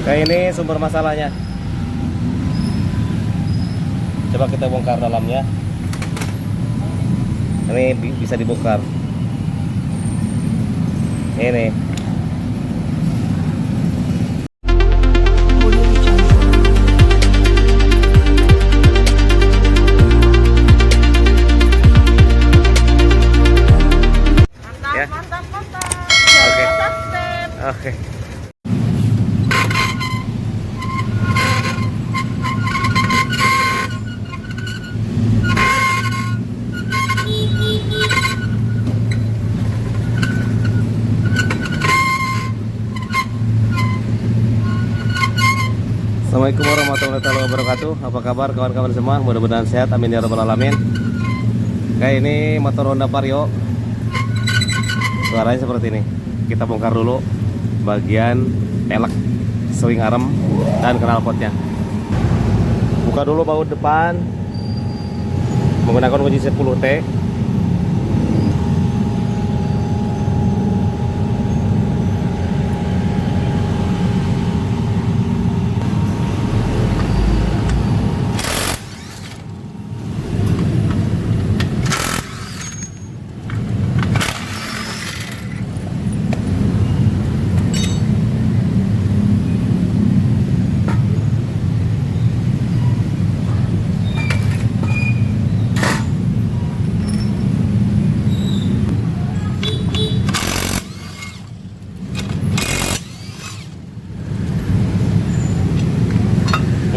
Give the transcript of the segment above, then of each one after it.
Kayak ini sumber masalahnya. Coba kita bongkar dalamnya. Ini bisa dibongkar. Ini. Ya. Mantap. Oke. Mantap, Step. Oke. Assalamualaikum warahmatullahi wabarakatuh. Apa kabar kawan-kawan semua? Mudah-mudahan sehat, amin ya rabbal alamin. Kayak ini motor Honda Vario. Suaranya seperti ini. Kita bongkar dulu bagian pelek, swing arm, dan knalpotnya. Buka dulu baut depan menggunakan kunci 10T.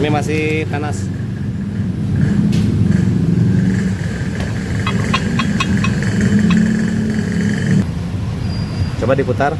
Ini masih panas. Coba diputar.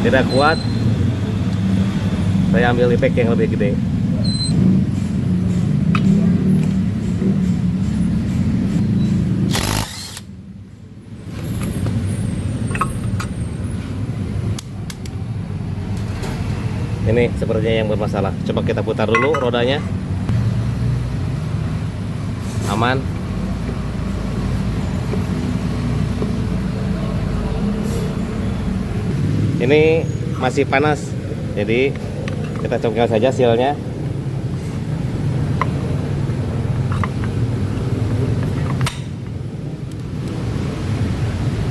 Tidak kuat, saya ambil impact yang lebih gede. Ini sepertinya yang bermasalah. Coba kita putar dulu rodanya. Aman. Ini masih panas, jadi kita congkel saja sealnya.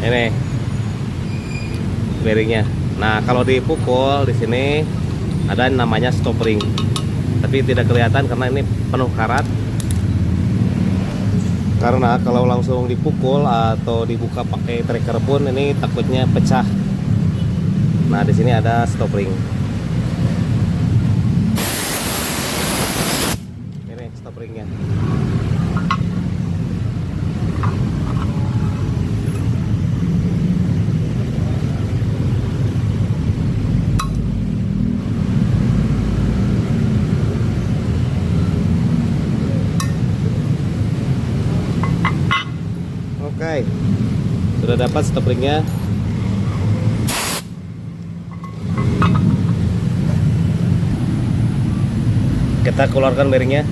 Ini bearingnya. Nah, kalau dipukul di sini ada namanya stop ring, tapi tidak kelihatan karena ini penuh karat. Karena kalau langsung dipukul atau dibuka pakai tracker pun ini takutnya pecah. Nah, di sini ada stop ring. Ini stop ringnya. Oke, sudah dapat stop ringnya. Kita keluarkan bearingnya.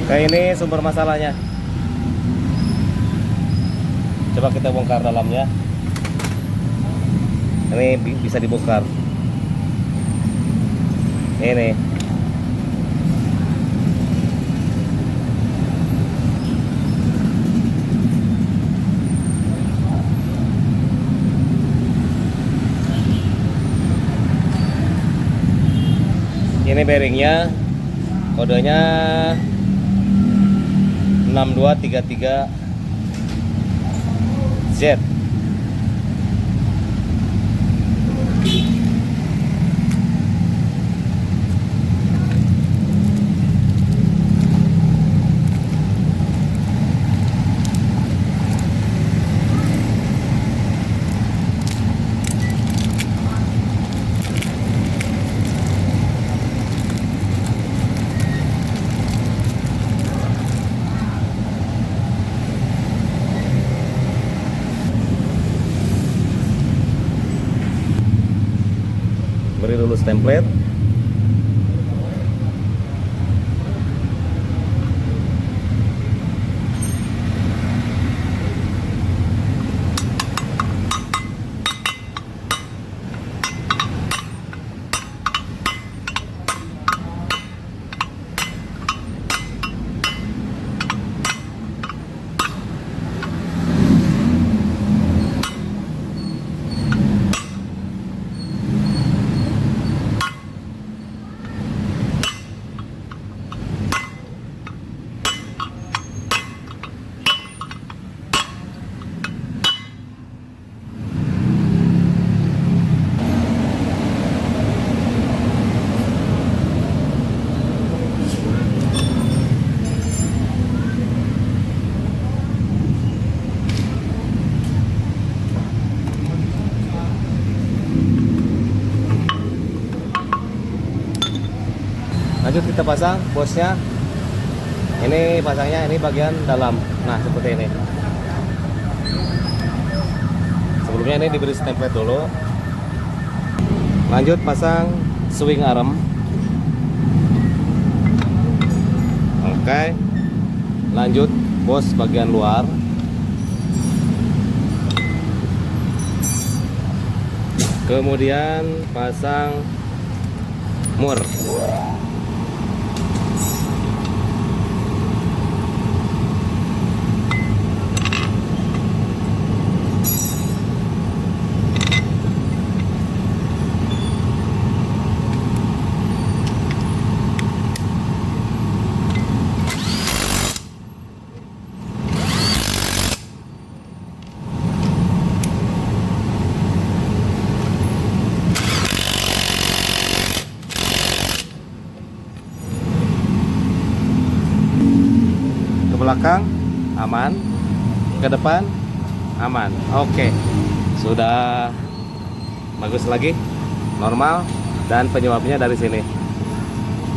Kayak ini sumber masalahnya. Coba kita bongkar dalamnya. Ini bisa dibongkar. Ini. Ini bearingnya, kodenya 6233Z. dulu template. Lanjut kita pasang bosnya. Ini pasangnya ini bagian dalam. Nah, seperti ini. Sebelumnya ini diberi template dulu. Lanjut pasang swing arm. Oke. Lanjut bos bagian luar. Kemudian pasang mur. Belakang aman, ke depan aman. Oke, sudah bagus lagi, normal, dan penyebabnya dari sini.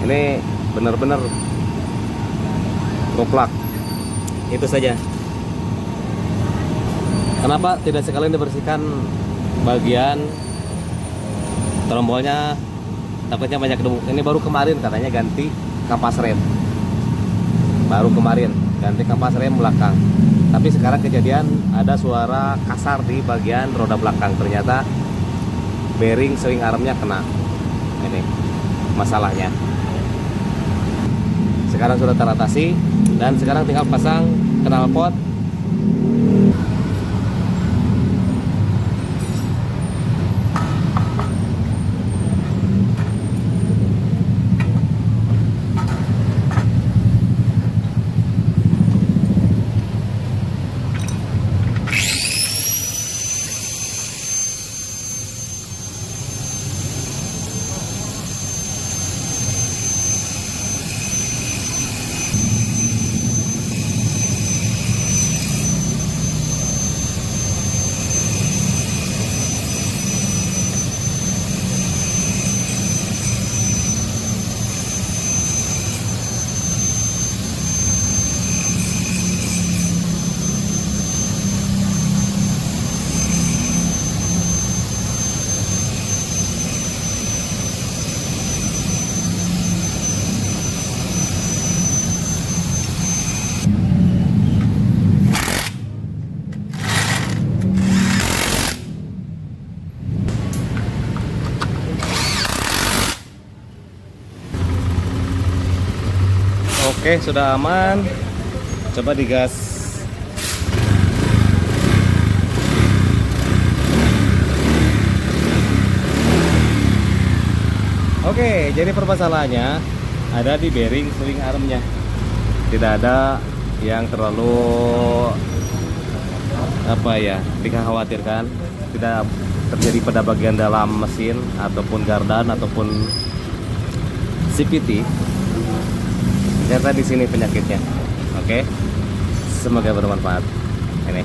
Ini benar-benar koplak. Itu saja. Kenapa tidak sekalian dibersihkan bagian trombolnya? Takutnya banyak debu. Ini baru kemarin katanya ganti kapas rem. Baru kemarin ganti kapas rem belakang, tapi sekarang kejadian ada suara kasar di bagian roda belakang. Ternyata bearing swing armnya kena. Ini masalahnya. Sekarang sudah teratasi dan sekarang tinggal pasang knalpot. Oke, sudah aman. Coba digas. Oke, jadi permasalahannya ada di bearing swing armnya. Tidak ada yang terlalu dikhawatirkan. Tidak terjadi pada bagian dalam mesin ataupun gardan ataupun CVT. Ternyata di sini penyakitnya. Oke, semoga bermanfaat. Ini.